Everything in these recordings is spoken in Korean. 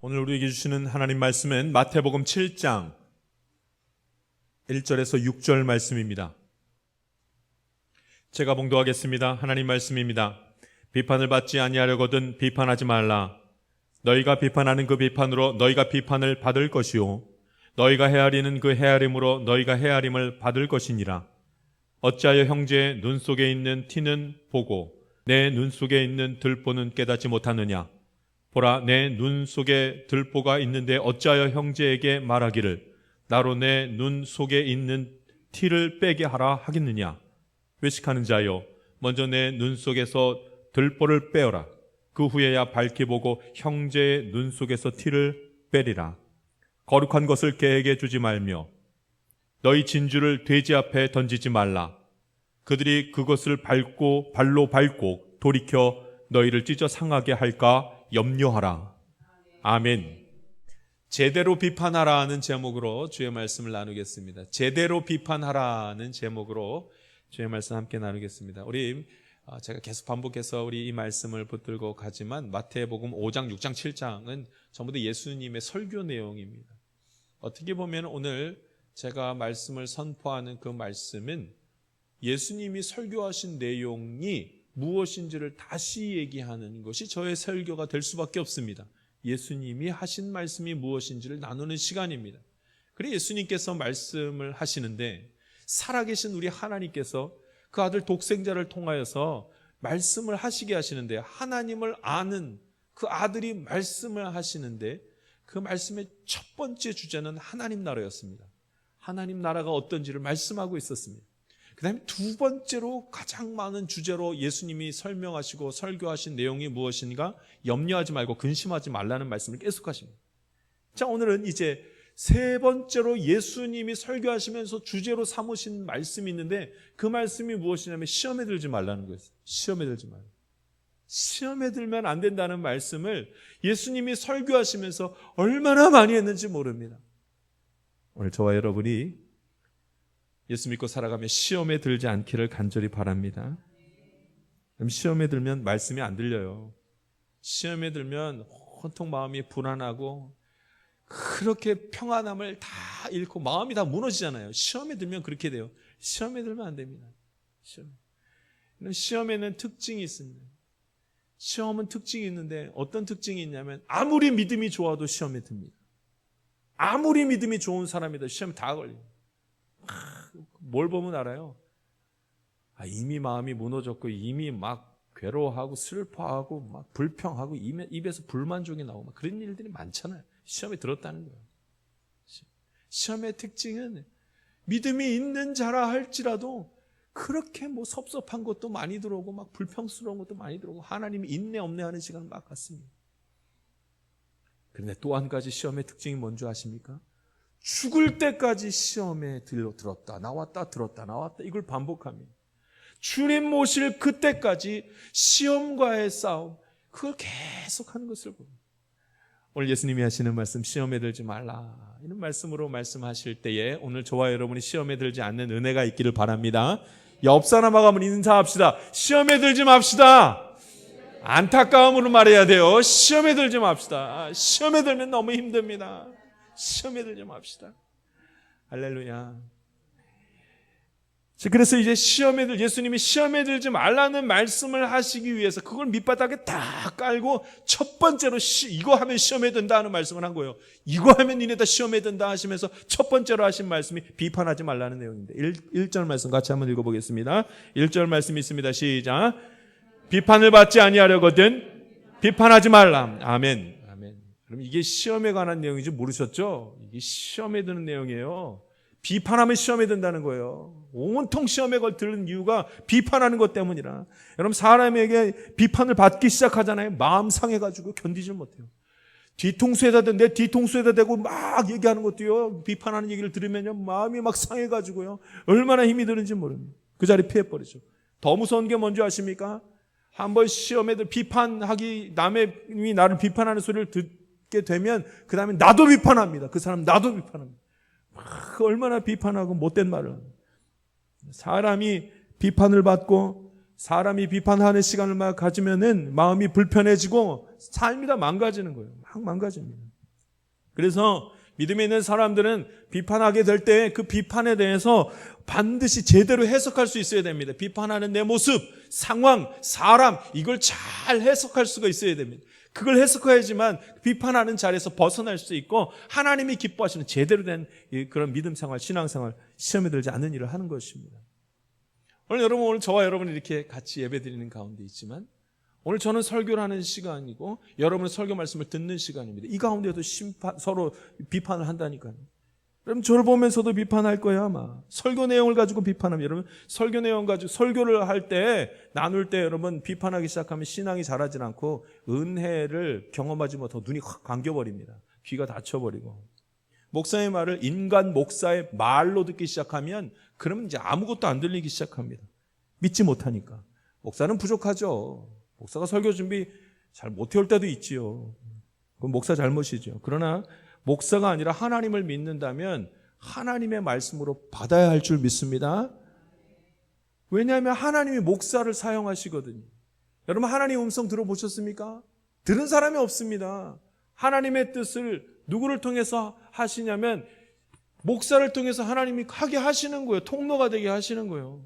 오늘 우리에게 주시는 하나님 말씀은 마태복음 7장 1절에서 6절 말씀입니다. 제가 봉독하겠습니다. 하나님 말씀입니다. 비판을 받지 아니하려거든 비판하지 말라. 너희가 비판하는 그 비판으로 너희가 비판을 받을 것이요 너희가 헤아리는 그 헤아림으로 너희가 헤아림을 받을 것이니라. 어찌하여 형제의 눈 속에 있는 티는 보고 내 눈 속에 있는 들보는 깨닫지 못하느냐. 보라, 내 눈 속에 들보가 있는데 어찌하여 형제에게 말하기를 나로 내 눈 속에 있는 티를 빼게 하라 하겠느냐. 외식하는 자여, 먼저 내 눈 속에서 들보를 빼어라. 그 후에야 밝히 보고 형제의 눈 속에서 티를 빼리라. 거룩한 것을 개에게 주지 말며 너희 진주를 돼지 앞에 던지지 말라. 그들이 그것을 발로 밟고 돌이켜 너희를 찢어 상하게 할까 염려하라. 아멘. 제대로 비판하라는 제목으로 주의 말씀을 나누겠습니다. 제대로 비판하라는 제목으로 주의 말씀 함께 나누겠습니다. 우리 제가 계속 반복해서 우리 이 말씀을 붙들고 가지만 마태복음 5장, 6장, 7장은 전부 다 예수님의 설교 내용입니다. 어떻게 보면 오늘 제가 말씀을 선포하는 그 말씀은 예수님이 설교하신 내용이 무엇인지를 다시 얘기하는 것이 저의 설교가 될 수밖에 없습니다. 예수님이 하신 말씀이 무엇인지를 나누는 시간입니다. 그래 예수님께서 말씀을 하시는데 살아계신 우리 하나님께서 그 아들 독생자를 통하여서 말씀을 하시게 하시는데 하나님을 아는 그 아들이 말씀을 하시는데 그 말씀의 첫 번째 주제는 하나님 나라였습니다. 하나님 나라가 어떤지를 말씀하고 있었습니다. 그 다음에 두 번째로 가장 많은 주제로 예수님이 설명하시고 설교하신 내용이 무엇인가? 염려하지 말고 근심하지 말라는 말씀을 계속하십니다. 자, 오늘은 이제 세 번째로 예수님이 설교하시면서 주제로 삼으신 말씀이 있는데 그 말씀이 무엇이냐면 시험에 들지 말라는 거예요. 시험에 들지 말라. 시험에 들면 안 된다는 말씀을 예수님이 설교하시면서 얼마나 많이 했는지 모릅니다. 오늘 저와 여러분이 예수 믿고 살아가며 시험에 들지 않기를 간절히 바랍니다. 시험에 들면 말씀이 안 들려요. 시험에 들면 온통 마음이 불안하고 그렇게 평안함을 다 잃고 마음이 다 무너지잖아요. 시험에 들면 그렇게 돼요. 시험에 들면 안 됩니다. 시험에는 특징이 있습니다. 시험은 특징이 있는데 어떤 특징이 있냐면 아무리 믿음이 좋아도 시험에 듭니다. 아무리 믿음이 좋은 사람이다 시험에 다 걸려요. 뭘 보면 알아요? 이미 마음이 무너졌고 이미 막 괴로워하고 슬퍼하고 막 불평하고 입에서 불만족이 나오고 막 그런 일들이 많잖아요. 시험에 들었다는 거예요. 시험의 특징은 믿음이 있는 자라 할지라도 그렇게 뭐 섭섭한 것도 많이 들어오고 막 불평스러운 것도 많이 들어오고 하나님이 있네 없네 하는 시간은 막 같습니다. 그런데 또 한 가지 시험의 특징이 뭔지 아십니까? 죽을 때까지 시험에 들었다 나왔다 들었다 나왔다 이걸 반복합니다. 주님 모실 그때까지 시험과의 싸움 그걸 계속하는 것을 봅니다. 오늘 예수님이 하시는 말씀 시험에 들지 말라 이런 말씀으로 말씀하실 때에 오늘 저와 여러분이 시험에 들지 않는 은혜가 있기를 바랍니다. 옆 사람하고 한번 인사합시다. 시험에 들지 맙시다. 안타까움으로 말해야 돼요. 시험에 들지 맙시다. 시험에 들면 너무 힘듭니다. 시험에 들지 맙시다. 할렐루야. 그래서 이제 예수님이 시험에 들지 말라는 말씀을 하시기 위해서 그걸 밑바닥에 다 깔고 첫 번째로 이거 하면 시험에 든다 하는 말씀을 한 거예요. 이거 하면 니네 다 시험에 든다 하시면서 첫 번째로 하신 말씀이 비판하지 말라는 내용인데 1절 말씀 같이 한번 읽어보겠습니다. 1절 말씀이 있습니다. 시작. 비판을 받지 아니하려거든 비판하지 말라. 아멘. 그럼 이게 시험에 관한 내용인지 모르셨죠? 이게 시험에 드는 내용이에요. 비판하면 시험에 든다는 거예요. 온통 시험에 들는 이유가 비판하는 것 때문이라. 여러분 사람에게 비판을 받기 시작하잖아요. 마음 상해가지고 견디질 못해요. 내 뒤통수에다 대고 막 얘기하는 것도요. 비판하는 얘기를 들으면요. 마음이 막 상해가지고요. 얼마나 힘이 드는지 모릅니다. 그 자리 피해버리죠. 더 무서운 게 뭔지 아십니까? 한번 시험에 비판하기 남이 나를 비판하는 소리를 듣게 되면 그 다음에 나도 비판합니다. 그 사람 나도 비판합니다. 얼마나 비판하고 못된 말을 합니다. 사람이 비판을 받고 사람이 비판하는 시간을 막 가지면은 마음이 불편해지고 삶이 다 망가지는 거예요. 막 망가집니다. 그래서 믿음에 있는 사람들은 비판하게 될 때 그 비판에 대해서 반드시 제대로 해석할 수 있어야 됩니다. 비판하는 내 모습, 상황, 사람, 이걸 잘 해석할 수가 있어야 됩니다. 그걸 해석해야지만 비판하는 자리에서 벗어날 수 있고 하나님이 기뻐하시는 제대로 된 그런 믿음 생활, 신앙 생활, 시험에 들지 않는 일을 하는 것입니다. 오늘 저와 여러분이 이렇게 같이 예배드리는 가운데 있지만 오늘 저는 설교를 하는 시간이고 여러분은 설교 말씀을 듣는 시간입니다. 이 가운데도 서로 비판을 한다니까요. 여러분 저를 보면서도 비판할 거예요 아마. 설교 내용을 가지고 비판하면 여러분 설교 내용 가지고 설교를 할 때 나눌 때 여러분 비판하기 시작하면 신앙이 자라지 않고 은혜를 경험하지 못하고 눈이 확 감겨버립니다. 귀가 닫혀버리고 목사의 말을 인간 목사의 말로 듣기 시작하면 그러면 이제 아무것도 안 들리기 시작합니다. 믿지 못하니까. 목사는 부족하죠. 목사가 설교 준비 잘 못해올 때도 있지요. 그건 목사 잘못이죠. 그러나 목사가 아니라 하나님을 믿는다면 하나님의 말씀으로 받아야 할 줄 믿습니다. 왜냐하면 하나님이 목사를 사용하시거든요. 여러분 하나님의 음성 들어보셨습니까? 들은 사람이 없습니다. 하나님의 뜻을 누구를 통해서 하시냐면 목사를 통해서 하나님이 하게 하시는 거예요. 통로가 되게 하시는 거예요.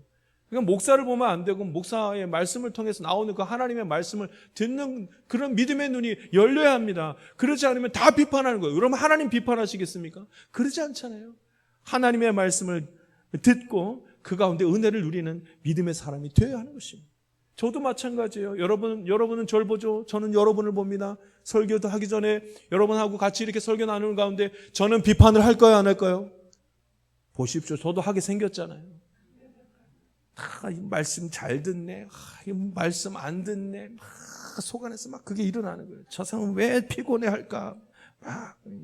그러니까 목사를 보면 안 되고 목사의 말씀을 통해서 나오는 그 하나님의 말씀을 듣는 그런 믿음의 눈이 열려야 합니다. 그러지 않으면 다 비판하는 거예요. 그러면 하나님 비판하시겠습니까? 그러지 않잖아요. 하나님의 말씀을 듣고 그 가운데 은혜를 누리는 믿음의 사람이 되어야 하는 것입니다. 저도 마찬가지예요. 여러분은 저를 보죠. 저는 여러분을 봅니다. 설교도 하기 전에 여러분하고 같이 이렇게 설교 나누는 가운데 저는 비판을 할까요, 안 할까요? 보십시오. 저도 하게 생겼잖아요. 이 말씀 잘 듣네. 이 말씀 안 듣네. 속 안에서 막 그게 일어나는 거예요. 저 사람은 왜 피곤해 할까?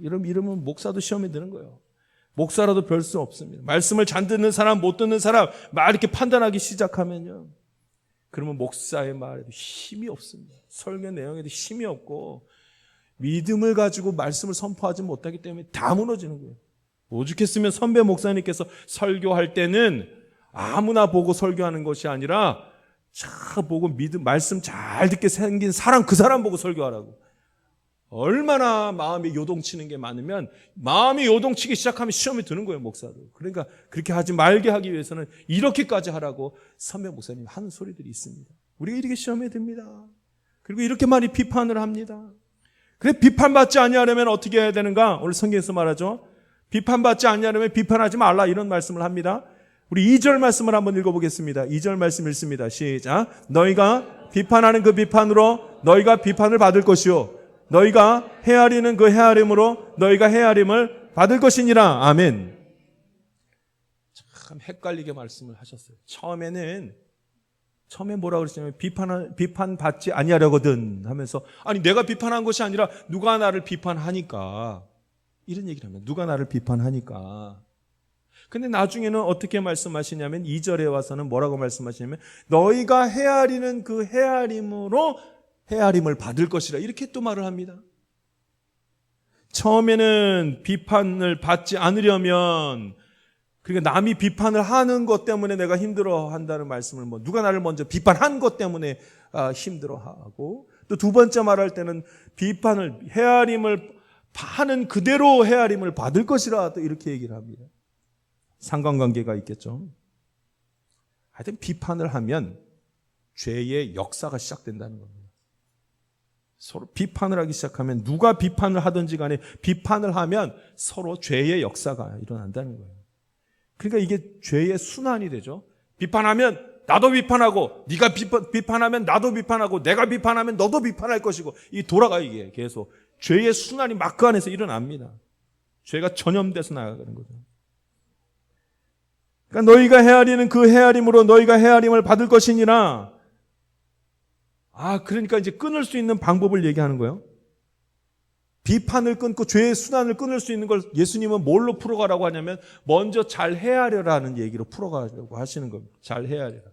이러면 목사도 시험에 드는 거예요. 목사라도 별 수 없습니다. 말씀을 잘 듣는 사람, 못 듣는 사람 막 이렇게 판단하기 시작하면요. 그러면 목사의 말에도 힘이 없습니다. 설교 내용에도 힘이 없고 믿음을 가지고 말씀을 선포하지 못하기 때문에 다 무너지는 거예요. 오죽했으면 선배 목사님께서 설교할 때는 아무나 보고 설교하는 것이 아니라 잘 보고 말씀 잘 듣게 생긴 사람 그 사람 보고 설교하라고. 얼마나 마음이 요동치는 게 많으면 마음이 요동치기 시작하면 시험이 드는 거예요, 목사도. 그러니까 그렇게 하지 말게 하기 위해서는 이렇게까지 하라고 선배 목사님 하는 소리들이 있습니다. 우리가 이렇게 시험에 듭니다. 그리고 이렇게 많이 비판을 합니다. 그래 비판받지 아니하려면 어떻게 해야 되는가? 오늘 성경에서 말하죠. 비판받지 아니하려면 비판하지 말라 이런 말씀을 합니다. 우리 2절 말씀을 한번 읽어보겠습니다. 2절 말씀 읽습니다. 시작. 너희가 비판하는 그 비판으로 너희가 비판을 받을 것이요 너희가 헤아리는 그 헤아림으로 너희가 헤아림을 받을 것이니라. 아멘. 참 헷갈리게 말씀을 하셨어요. 처음에 뭐라고 그랬냐면 비판 받지 아니하려거든 하면서 아니 내가 비판한 것이 아니라 누가 나를 비판하니까 이런 얘기를 합니다. 누가 나를 비판하니까. 근데 나중에는 어떻게 말씀하시냐면 2절에 와서는 뭐라고 말씀하시냐면 너희가 헤아리는 그 헤아림으로 헤아림을 받을 것이라 이렇게 또 말을 합니다. 처음에는 비판을 받지 않으려면 그러니까 남이 비판을 하는 것 때문에 내가 힘들어한다는 말씀을 누가 나를 먼저 비판한 것 때문에 힘들어하고 또 두 번째 말할 때는 비판을 헤아림을 하는 그대로 헤아림을 받을 것이라 또 이렇게 얘기를 합니다. 상관관계가 있겠죠. 하여튼 비판을 하면 죄의 역사가 시작된다는 겁니다. 서로 비판을 하기 시작하면 누가 비판을 하든지 간에 비판을 하면 서로 죄의 역사가 일어난다는 거예요. 그러니까 이게 죄의 순환이 되죠. 비판하면 나도 비판하고 네가 비판하면 나도 비판하고 내가 비판하면 너도 비판할 것이고 이 돌아가 이게 계속 죄의 순환이 막 그 안에서 일어납니다. 죄가 전염돼서 나가는 거죠. 그러니까 너희가 헤아리는 그 헤아림으로 너희가 헤아림을 받을 것이니라. 그러니까 이제 끊을 수 있는 방법을 얘기하는 거예요. 비판을 끊고 죄의 순환을 끊을 수 있는 걸 예수님은 뭘로 풀어가라고 하냐면 먼저 잘 헤아려라는 얘기로 풀어가려고 하시는 겁니다. 잘 헤아려라.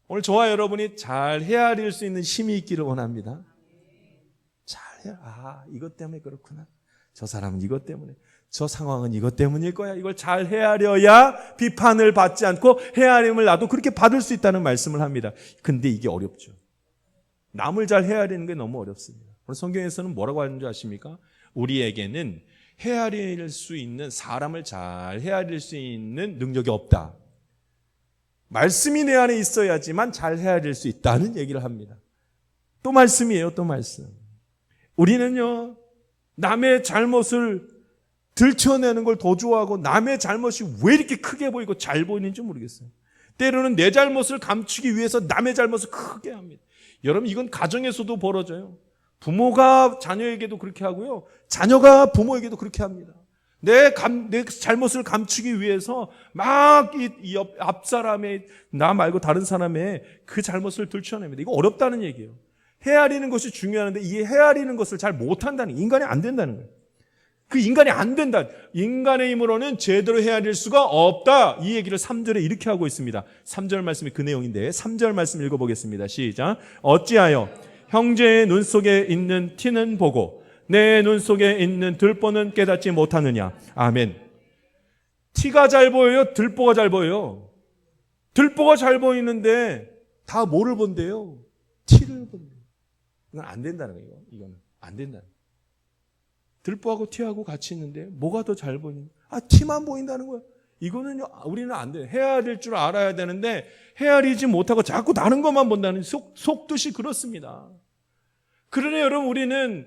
오늘 저와 여러분이 잘 헤아릴 수 있는 힘이 있기를 원합니다. 이것 때문에 그렇구나. 저 사람은 이것 때문에, 저 상황은 이것 때문일 거야. 이걸 잘 헤아려야 비판을 받지 않고 헤아림을 나도 그렇게 받을 수 있다는 말씀을 합니다. 근데 이게 어렵죠. 남을 잘 헤아리는 게 너무 어렵습니다. 오늘 성경에서는 뭐라고 하는 줄 아십니까? 우리에게는 헤아릴 수 있는, 사람을 잘 헤아릴 수 있는 능력이 없다. 말씀이 내 안에 있어야지만 잘 헤아릴 수 있다는 얘기를 합니다. 또 말씀이에요, 또 말씀. 우리는요, 남의 잘못을 들춰내는 걸 더 좋아하고 남의 잘못이 왜 이렇게 크게 보이고 잘 보이는지 모르겠어요. 때로는 내 잘못을 감추기 위해서 남의 잘못을 크게 합니다. 여러분, 이건 가정에서도 벌어져요. 부모가 자녀에게도 그렇게 하고요, 자녀가 부모에게도 그렇게 합니다. 내 잘못을 감추기 위해서 막 이 앞 사람의, 나 말고 다른 사람의 그 잘못을 들춰냅니다. 이거 어렵다는 얘기예요. 헤아리는 것이 중요한데 이 헤아리는 것을 잘 못한다는, 인간이 안 된다는 거예요. 그 인간이 안 된다. 인간의 힘으로는 제대로 헤아릴 수가 없다. 이 얘기를 3절에 이렇게 하고 있습니다. 3절 말씀이 그 내용인데 3절 말씀 읽어보겠습니다. 시작. 어찌하여 형제의 눈 속에 있는 티는 보고 내 눈 속에 있는 들보는 깨닫지 못하느냐. 아멘. 티가 잘 보여요? 들보가 잘 보여요? 들보가 잘 보이는데 다 뭐를 본대요? 티를 본대요. 이건 안 된다는 거예요. 이거는 안 된다는 거예요. 들보하고 티하고 같이 있는데 뭐가 더 잘 보이냐? 티만 보인다는 거예요. 이거는요, 우리는 안 돼요. 헤아릴 줄 알아야 되는데 헤아리지 못하고 자꾸 다른 것만 본다는, 속뜻이 그렇습니다. 그러나 여러분, 우리는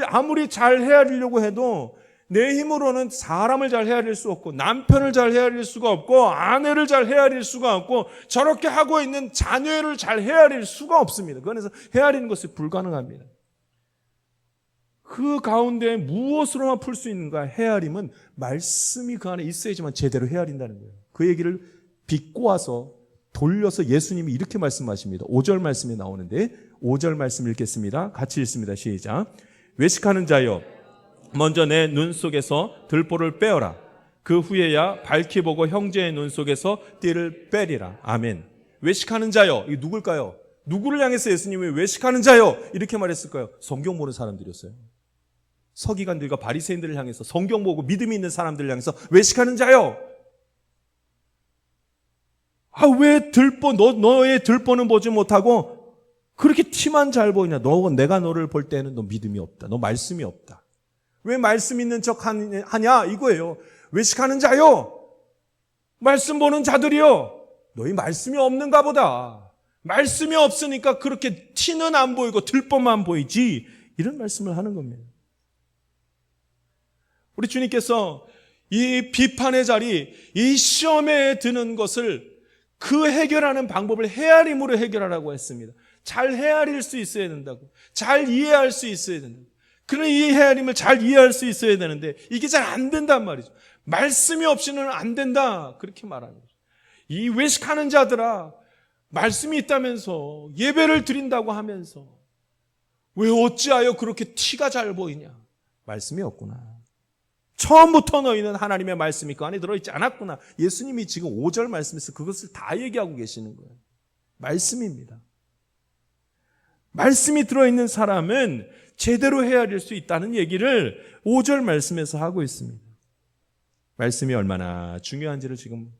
아무리 잘 헤아리려고 해도 내 힘으로는 사람을 잘 헤아릴 수 없고 남편을 잘 헤아릴 수가 없고 아내를 잘 헤아릴 수가 없고 저렇게 하고 있는 자녀를 잘 헤아릴 수가 없습니다. 그래서 헤아리는 것이 불가능합니다. 그 가운데 무엇으로만 풀 수 있는가? 헤아림은 말씀이 그 안에 있어야지만 제대로 헤아린다는 거예요. 그 얘기를 비꼬아서 돌려서 예수님이 이렇게 말씀하십니다. 5절 말씀이 나오는데 5절 말씀 읽겠습니다. 같이 읽습니다. 시작. 외식하는 자여, 먼저 내 눈 속에서 들보를 빼어라. 그 후에야 밝히 보고 형제의 눈 속에서 띠를 빼리라. 아멘. 외식하는 자여, 이게 누굴까요? 누구를 향해서 예수님이 외식하는 자여 이렇게 말했을까요? 성경 보는 사람들이었어요. 서기관들과 바리새인들을 향해서, 성경 보고 믿음이 있는 사람들을 향해서 외식하는 자여. 왜 너의 들보는 보지 못하고 그렇게 티만 잘 보이냐? 내가 너를 볼 때는 너 믿음이 없다. 너 말씀이 없다. 왜 말씀 있는 척 하냐? 이거예요. 외식하는 자요. 말씀 보는 자들이요. 너희 말씀이 없는가 보다. 말씀이 없으니까 그렇게 티는 안 보이고 들보만 보이지. 이런 말씀을 하는 겁니다. 우리 주님께서 이 비판의 자리, 이 시험에 드는 것을 그 해결하는 방법을 헤아림으로 해결하라고 했습니다. 잘 헤아릴 수 있어야 된다고. 잘 이해할 수 있어야 된다고. 그런 이 헤아림을 잘 이해할 수 있어야 되는데 이게 잘 안 된단 말이죠. 말씀이 없이는 안 된다. 그렇게 말하는 거죠. 이 외식하는 자들아, 말씀이 있다면서 예배를 드린다고 하면서 왜 어찌하여 그렇게 티가 잘 보이냐? 말씀이 없구나. 처음부터 너희는 하나님의 말씀이 그 안에 들어있지 않았구나. 예수님이 지금 5절 말씀에서 그것을 다 얘기하고 계시는 거예요. 말씀입니다. 말씀이 들어있는 사람은 제대로 헤아릴 수 있다는 얘기를 5절 말씀에서 하고 있습니다. 말씀이 얼마나 중요한지를 지금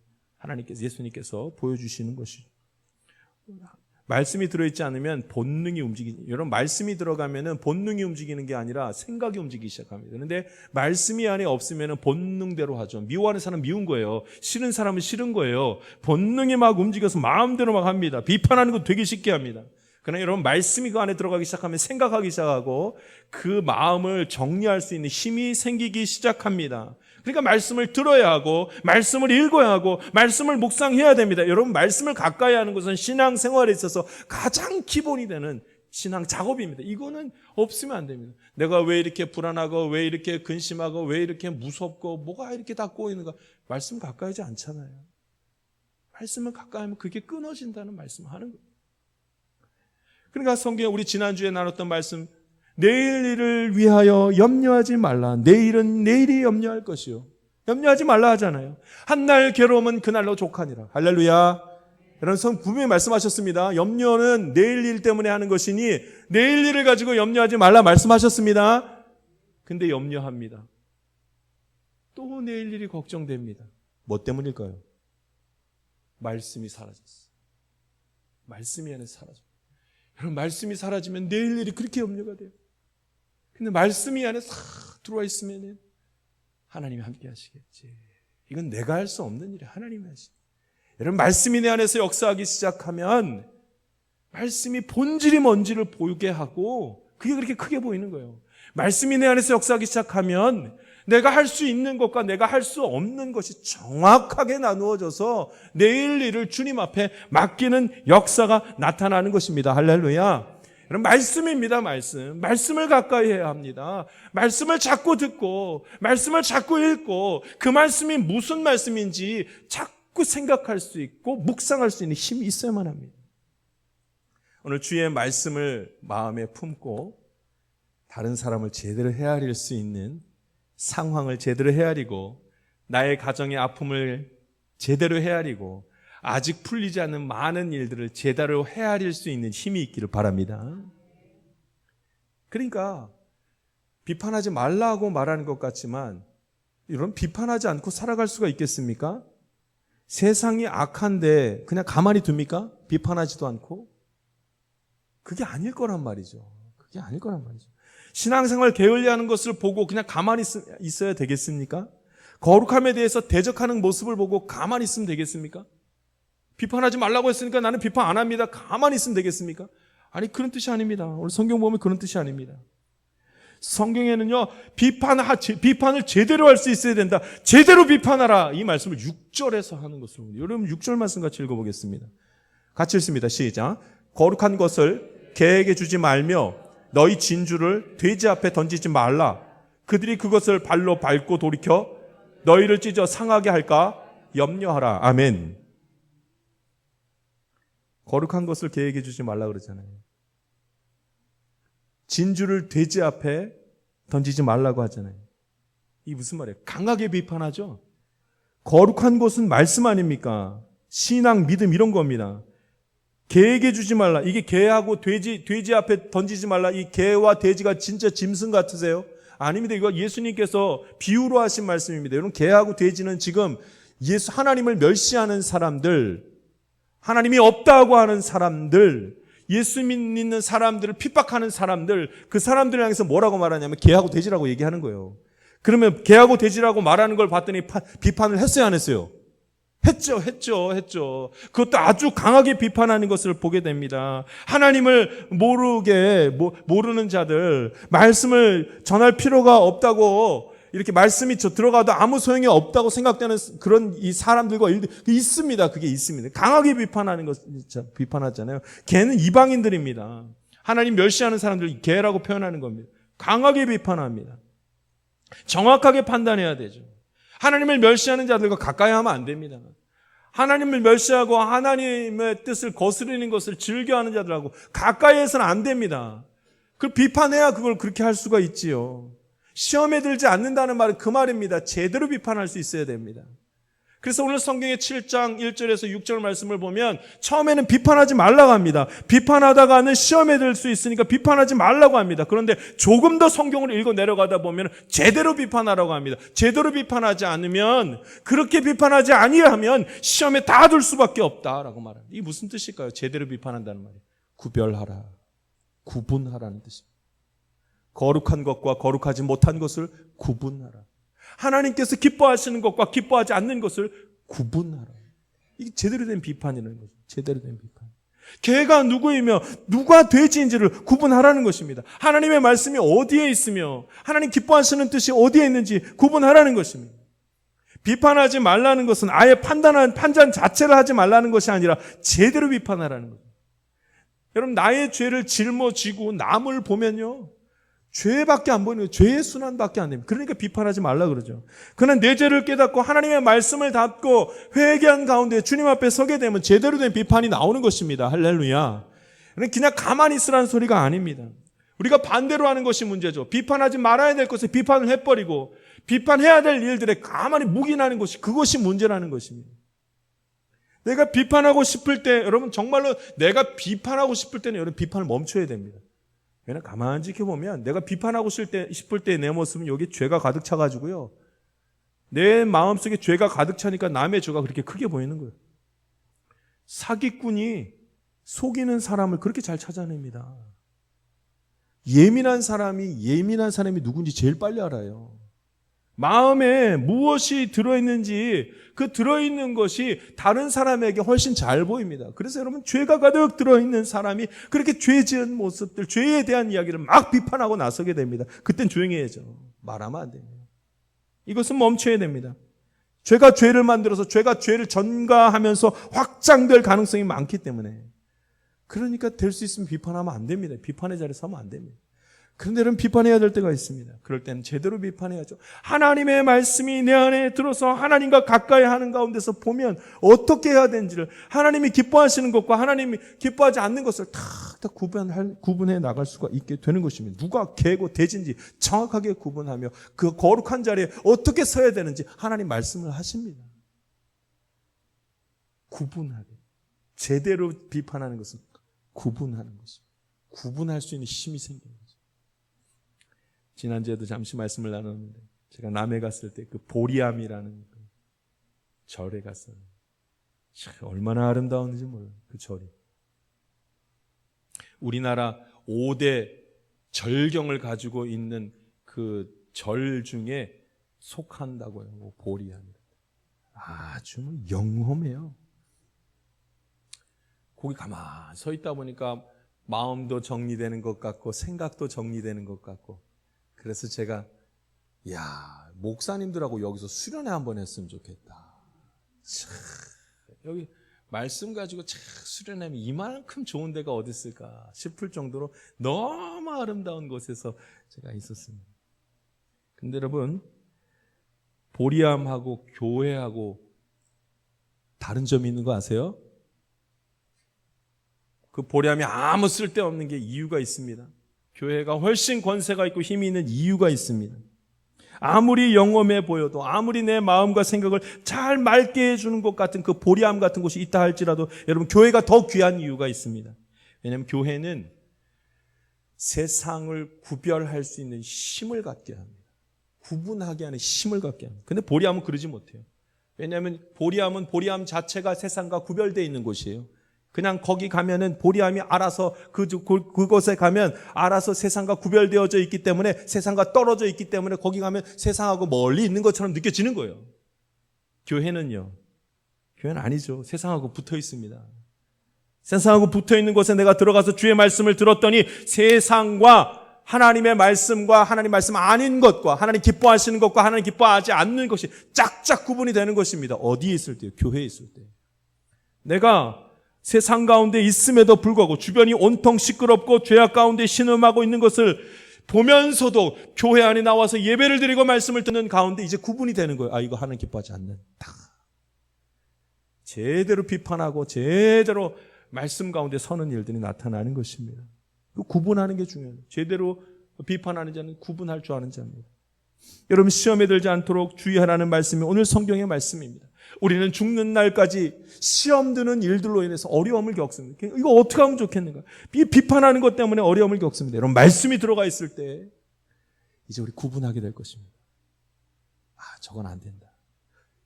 예수님께서 보여주시는 것이죠. 말씀이 들어있지 않으면 본능이 여러분, 말씀이 들어가면은 본능이 움직이는 게 아니라 생각이 움직이기 시작합니다. 그런데 말씀이 안에 없으면은 본능대로 하죠. 미워하는 사람은 미운 거예요. 싫은 사람은 싫은 거예요. 본능이 막 움직여서 마음대로 막 합니다. 비판하는 거 되게 쉽게 합니다. 그러나 여러분, 말씀이 그 안에 들어가기 시작하면 생각하기 시작하고 그 마음을 정리할 수 있는 힘이 생기기 시작합니다. 그러니까 말씀을 들어야 하고 말씀을 읽어야 하고 말씀을 묵상해야 됩니다. 여러분, 말씀을 가까이 하는 것은 신앙생활에 있어서 가장 기본이 되는 신앙 작업입니다. 이거는 없으면 안 됩니다. 내가 왜 이렇게 불안하고 왜 이렇게 근심하고 왜 이렇게 무섭고 뭐가 이렇게 다 꼬이는가? 말씀 가까이 하지 않잖아요. 말씀을 가까이 하면 그게 끊어진다는 말씀을 하는 거예요. 그러니까 성경에 우리 지난주에 나눴던 말씀, 내일 일을 위하여 염려하지 말라. 내일은 내일이 염려할 것이요. 염려하지 말라 하잖아요. 한날 괴로움은 그날로 족하니라. 할렐루야. 여러분, 성 분명히 말씀하셨습니다. 염려는 내일 일 때문에 하는 것이니 내일 일을 가지고 염려하지 말라 말씀하셨습니다. 근데 염려합니다. 또 내일 일이 걱정됩니다. 뭐 때문일까요? 말씀이 사라졌어요. 말씀이 안에 사라져. 여러분, 말씀이 사라지면 내일 일이 그렇게 염려가 돼요. 근데 말씀이 안에 싹 들어와 있으면 하나님이 함께 하시겠지. 이건 내가 할 수 없는 일이에요. 하나님이 하시. 여러분, 말씀이 내 안에서 역사하기 시작하면 말씀이 본질이 뭔지를 보게 하고 그게 그렇게 크게 보이는 거예요. 말씀이 내 안에서 역사하기 시작하면 내가 할 수 있는 것과 내가 할 수 없는 것이 정확하게 나누어져서 내일 일을 주님 앞에 맡기는 역사가 나타나는 것입니다. 할렐루야. 여러분, 말씀입니다. 말씀을 가까이 해야 합니다. 말씀을 자꾸 듣고 말씀을 자꾸 읽고 그 말씀이 무슨 말씀인지 자꾸 생각할 수 있고 묵상할 수 있는 힘이 있어야만 합니다. 오늘 주의 말씀을 마음에 품고 다른 사람을 제대로 헤아릴 수 있는 상황을 제대로 헤아리고 나의 가정의 아픔을 제대로 헤아리고 아직 풀리지 않는 많은 일들을 제대로 헤아릴 수 있는 힘이 있기를 바랍니다. 그러니까 비판하지 말라고 말하는 것 같지만 이런 비판하지 않고 살아갈 수가 있겠습니까? 세상이 악한데 그냥 가만히 둡니까? 비판하지도 않고? 그게 아닐 거란 말이죠. 그게 아닐 거란 말이죠. 신앙생활 게을리하는 것을 보고 그냥 가만히 있어야 되겠습니까? 거룩함에 대해서 대적하는 모습을 보고 가만히 있으면 되겠습니까? 비판하지 말라고 했으니까 나는 비판 안 합니다. 가만히 있으면 되겠습니까? 아니, 그런 뜻이 아닙니다. 오늘 성경 보면 그런 뜻이 아닙니다. 성경에는요, 비판을 제대로 할 수 있어야 된다. 제대로 비판하라. 이 말씀을 6절에서 하는 것으로. 여러분 6절 말씀 같이 읽어보겠습니다. 같이 읽습니다. 시작. 거룩한 것을 개에게 주지 말며 너희 진주를 돼지 앞에 던지지 말라. 그들이 그것을 발로 밟고 돌이켜 너희를 찢어 상하게 할까 염려하라. 아멘. 거룩한 것을 개에게 주지 말라 그러잖아요. 진주를 돼지 앞에 던지지 말라고 하잖아요. 이게 무슨 말이에요? 강하게 비판하죠. 거룩한 것은 말씀 아닙니까? 신앙, 믿음 이런 겁니다. 개에게 주지 말라. 이게 개하고 돼지 앞에 던지지 말라. 이 개와 돼지가 진짜 짐승 같으세요? 아닙니다. 이거 예수님께서 비유로 하신 말씀입니다. 여러분, 개하고 돼지는 지금 하나님을 멸시하는 사람들, 하나님이 없다고 하는 사람들, 예수 믿는 사람들을 핍박하는 사람들, 그 사람들을 향해서 뭐라고 말하냐면 개하고 돼지라고 얘기하는 거예요. 그러면 개하고 돼지라고 말하는 걸 봤더니 비판을 했어요, 안 했어요? 했죠. 그것도 아주 강하게 비판하는 것을 보게 됩니다. 하나님을 모르는 자들, 말씀을 전할 필요가 없다고, 이렇게 말씀이 들어가도 아무 소용이 없다고 생각되는 그런 이 사람들과 일들 있습니다. 그게 있습니다. 강하게 비판하잖아요. 개는 이방인들입니다. 하나님 멸시하는 사람들 개라고 표현하는 겁니다. 강하게 비판합니다. 정확하게 판단해야 되죠. 하나님을 멸시하는 자들과 가까이 하면 안 됩니다. 하나님을 멸시하고 하나님의 뜻을 거스르는 것을 즐겨하는 자들하고 가까이 해서는 안 됩니다. 그걸 비판해야 그걸 그렇게 할 수가 있지요. 시험에 들지 않는다는 말은 그 말입니다. 제대로 비판할 수 있어야 됩니다. 그래서 오늘 성경의 7장 1절에서 6절 말씀을 보면 처음에는 비판하지 말라고 합니다. 비판하다가는 시험에 들 수 있으니까 비판하지 말라고 합니다. 그런데 조금 더 성경을 읽어 내려가다 보면 제대로 비판하라고 합니다. 제대로 비판하지 않으면, 그렇게 비판하지 아니하면 시험에 다 둘 수밖에 없다라고 말합니다. 이게 무슨 뜻일까요? 제대로 비판한다는 말이에요. 구별하라, 구분하라는 뜻입니다. 거룩한 것과 거룩하지 못한 것을 구분하라. 하나님께서 기뻐하시는 것과 기뻐하지 않는 것을 구분하라. 이게 제대로 된 비판이라는 거죠. 제대로 된 비판. 개가 누구이며 누가 돼지인지를 구분하라는 것입니다. 하나님의 말씀이 어디에 있으며 하나님 기뻐하시는 뜻이 어디에 있는지 구분하라는 것입니다. 비판하지 말라는 것은 아예 판단 자체를 하지 말라는 것이 아니라 제대로 비판하라는 거죠. 여러분, 나의 죄를 짊어지고 남을 보면요, 죄밖에 안 보이는 거예요. 죄의 순환밖에 안 됩니다. 그러니까 비판하지 말라 그러죠. 그는 내 죄를 깨닫고 하나님의 말씀을 닫고 회개한 가운데 주님 앞에 서게 되면 제대로 된 비판이 나오는 것입니다. 할렐루야. 그냥 가만히 있으라는 소리가 아닙니다. 우리가 반대로 하는 것이 문제죠. 비판하지 말아야 될 것에 비판을 해버리고 비판해야 될 일들에 가만히 묵인하는 것이, 그것이 문제라는 것입니다. 내가 비판하고 싶을 때, 여러분 정말로 내가 비판하고 싶을 때는 여러분 비판을 멈춰야 됩니다. 왜냐면 가만히 지켜보면 내가 비판하고 싶을 때 내 모습은 여기 죄가 가득 차가지고요. 내 마음속에 죄가 가득 차니까 남의 죄가 그렇게 크게 보이는 거예요. 사기꾼이 속이는 사람을 그렇게 잘 찾아냅니다. 예민한 사람이 누군지 제일 빨리 알아요. 마음에 무엇이 들어있는지 그 들어있는 것이 다른 사람에게 훨씬 잘 보입니다. 그래서 여러분 죄가 가득 들어있는 사람이 그렇게 죄 지은 모습들, 죄에 대한 이야기를 막 비판하고 나서게 됩니다. 그땐 조용히 해야죠. 말하면 안 됩니다. 이것은 멈춰야 됩니다. 죄가 죄를 만들어서 죄가 죄를 전가하면서 확장될 가능성이 많기 때문에 그러니까 될 수 있으면 비판하면 안 됩니다. 비판의 자리에 서면 안 됩니다. 그런데 여러분 비판해야 될 때가 있습니다. 그럴 때는 제대로 비판해야죠. 하나님의 말씀이 내 안에 들어서 하나님과 가까이 하는 가운데서 보면 어떻게 해야 되는지를 하나님이 기뻐하시는 것과 하나님이 기뻐하지 않는 것을 탁탁 구분해 나갈 수가 있게 되는 것입니다. 누가 개고 돼지인지 정확하게 구분하며 그 거룩한 자리에 어떻게 서야 되는지 하나님 말씀을 하십니다. 구분하게. 제대로 비판하는 것은 구분하는 것입니다. 구분할 수 있는 힘이 생기는 거죠. 지난주에도 잠시 말씀을 나눴는데 제가 남해 갔을 때 그 보리암이라는 그 절에 갔어요. 참 얼마나 아름다웠는지 몰라요. 그 절이. 우리나라 5대 절경을 가지고 있는 그 절 중에 속한다고 해요. 보리암. 아주 영험해요. 거기 가만히 서 있다 보니까 마음도 정리되는 것 같고 생각도 정리되는 것 같고 그래서 제가 목사님들하고 여기서 수련회 한번 했으면 좋겠다. 참, 여기 말씀 가지고 참 수련하면 이만큼 좋은 데가 어디 있을까 싶을 정도로 너무 아름다운 곳에서 제가 있었습니다. 근데 여러분 보리암하고 교회하고 다른 점이 있는 거 아세요? 그 보리암이 아무 쓸데없는 게 이유가 있습니다. 교회가 훨씬 권세가 있고 힘이 있는 이유가 있습니다. 아무리 영험해 보여도 아무리 내 마음과 생각을 잘 맑게 해주는 것 같은 그 보리암 같은 곳이 있다 할지라도 여러분 교회가 더 귀한 이유가 있습니다. 왜냐하면 교회는 세상을 구별할 수 있는 힘을 갖게 합니다. 구분하게 하는 힘을 갖게 합니다. 근데 보리암은 그러지 못해요. 왜냐하면 보리암은 보리암 자체가 세상과 구별되어 있는 곳이에요. 그냥 거기 가면은 보리암이 알아서 그곳에 가면 알아서 세상과 구별되어져 있기 때문에 세상과 떨어져 있기 때문에 거기 가면 세상하고 멀리 있는 것처럼 느껴지는 거예요. 교회는요. 교회는 아니죠. 세상하고 붙어 있습니다. 세상하고 붙어 있는 곳에 내가 들어가서 주의 말씀을 들었더니 세상과 하나님의 말씀과 하나님 말씀 아닌 것과 하나님 기뻐하시는 것과 하나님 기뻐하지 않는 것이 짝짝 구분이 되는 것입니다. 어디에 있을 때요? 교회에 있을 때. 내가 세상 가운데 있음에도 불구하고 주변이 온통 시끄럽고 죄악 가운데 신음하고 있는 것을 보면서도 교회 안에 나와서 예배를 드리고 말씀을 듣는 가운데 이제 구분이 되는 거예요. 이거 하나님 기뻐하지 않는. 제대로 비판하고 제대로 말씀 가운데 서는 일들이 나타나는 것입니다. 그 구분하는 게 중요해요. 제대로 비판하는 자는 구분할 줄 아는 자입니다. 여러분 시험에 들지 않도록 주의하라는 말씀이 오늘 성경의 말씀입니다. 우리는 죽는 날까지 시험 드는 일들로 인해서 어려움을 겪습니다. 이거 어떻게 하면 좋겠는가? 비판하는 것 때문에 어려움을 겪습니다. 여러분 말씀이 들어가 있을 때 이제 우리 구분하게 될 것입니다. 저건 안 된다.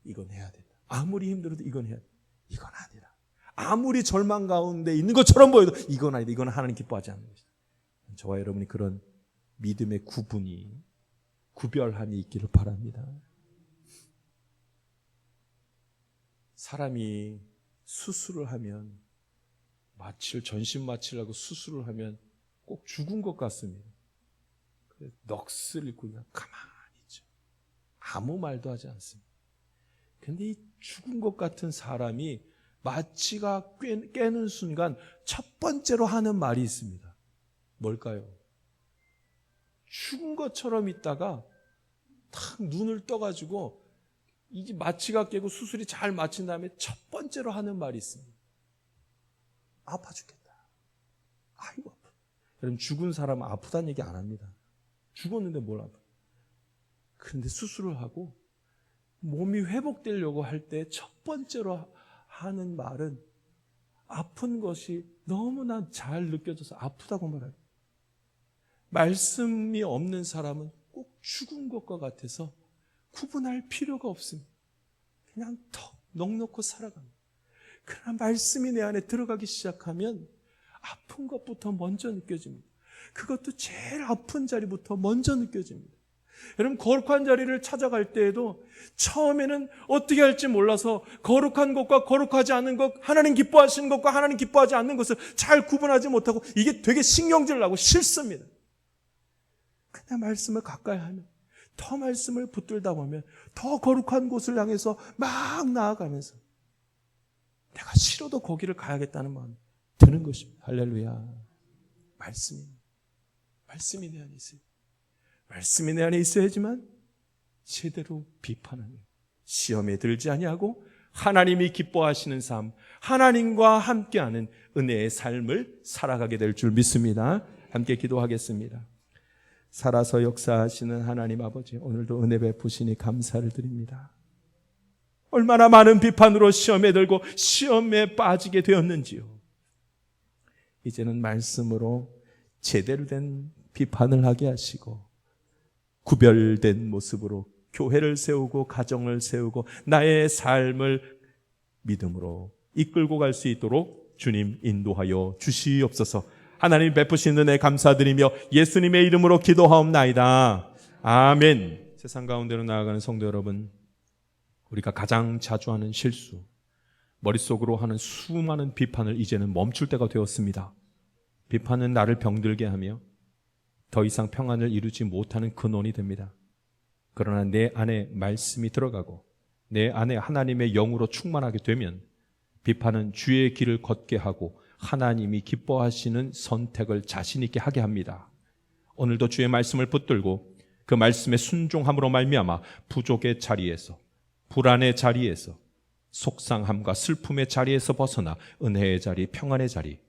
이건 해야 된다. 아무리 힘들어도 이건 해야 된다. 이건 아니라. 아무리 절망 가운데 있는 것처럼 보여도 이건 아니다. 이건 하나님 기뻐하지 않는 것이다. 저와 여러분이 그런 믿음의 구별함이 있기를 바랍니다. 사람이 수술을 하면 전신 마취를 하고 수술을 하면 꼭 죽은 것 같습니다. 넋을 잃고 그냥 가만히 있죠. 아무 말도 하지 않습니다. 근데 이 죽은 것 같은 사람이 마취가 깨는 순간 첫 번째로 하는 말이 있습니다. 뭘까요? 죽은 것처럼 있다가 탁 눈을 떠가지고 이제 마취가 깨고 수술이 잘 마친 다음에 첫 번째로 하는 말이 있습니다. 아파 죽겠다. 아이고 아파. 여러분 죽은 사람은 아프다는 얘기 안 합니다. 죽었는데 뭘 아파. 그런데 수술을 하고 몸이 회복되려고 할 때 첫 번째로 하는 말은 아픈 것이 너무나 잘 느껴져서 아프다고 말해요. 말씀이 없는 사람은 꼭 죽은 것과 같아서 구분할 필요가 없습니다. 그냥 턱 넉넉히 살아갑니다. 그러나 말씀이 내 안에 들어가기 시작하면 아픈 것부터 먼저 느껴집니다. 그것도 제일 아픈 자리부터 먼저 느껴집니다. 여러분, 거룩한 자리를 찾아갈 때에도 처음에는 어떻게 할지 몰라서 거룩한 것과 거룩하지 않은 것, 하나님 기뻐하시는 것과 하나님 기뻐하지 않는 것을 잘 구분하지 못하고 이게 되게 신경질 나고 싫습니다. 그냥 말씀을 가까이 하면, 더 말씀을 붙들다 보면 더 거룩한 곳을 향해서 막 나아가면서 내가 싫어도 거기를 가야겠다는 마음이 드는 것입니다. 할렐루야. 말씀이 내 안에 있어요. 말씀이 내 안에 있어야지만 제대로 비판하며 시험에 들지 아니하고 하나님이 기뻐하시는 삶, 하나님과 함께하는 은혜의 삶을 살아가게 될 줄 믿습니다. 함께 기도하겠습니다. 살아서 역사하시는 하나님 아버지, 오늘도 은혜 베푸시니 감사를 드립니다. 얼마나 많은 비판으로 시험에 들고 시험에 빠지게 되었는지요. 이제는 말씀으로 제대로 된 비판을 하게 하시고 구별된 모습으로 교회를 세우고 가정을 세우고 나의 삶을 믿음으로 이끌고 갈 수 있도록 주님 인도하여 주시옵소서. 하나님 베푸신 은혜 감사드리며 예수님의 이름으로 기도하옵나이다. 아멘. 세상 가운데로 나아가는 성도 여러분, 우리가 가장 자주 하는 실수, 머릿속으로 하는 수많은 비판을 이제는 멈출 때가 되었습니다. 비판은 나를 병들게 하며 더 이상 평안을 이루지 못하는 근원이 됩니다. 그러나 내 안에 말씀이 들어가고 내 안에 하나님의 영으로 충만하게 되면 비판은 주의 길을 걷게 하고 하나님이 기뻐하시는 선택을 자신 있게 하게 합니다. 오늘도 주의 말씀을 붙들고 그 말씀의 순종함으로 말미암아 부족의 자리에서, 불안의 자리에서, 속상함과 슬픔의 자리에서 벗어나 은혜의 자리, 평안의 자리,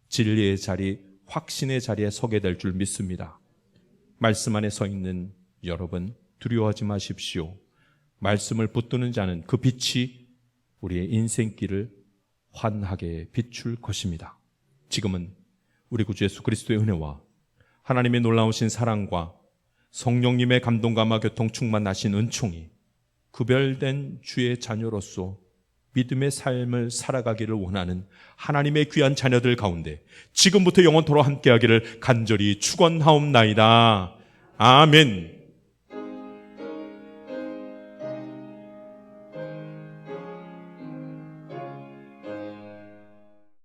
진리의 자리, 확신의 자리에 서게 될 줄 믿습니다. 말씀 안에 서 있는 여러분, 두려워하지 마십시오. 말씀을 붙드는 자는 그 빛이 우리의 인생길을 환하게 비출 것입니다. 지금은 우리 구주 예수 그리스도의 은혜와 하나님의 놀라우신 사랑과 성령님의 감동감화 교통 충만하신 은총이 구별된 주의 자녀로서 믿음의 삶을 살아가기를 원하는 하나님의 귀한 자녀들 가운데 지금부터 영원토록 함께하기를 간절히 축원하옵나이다. 아멘.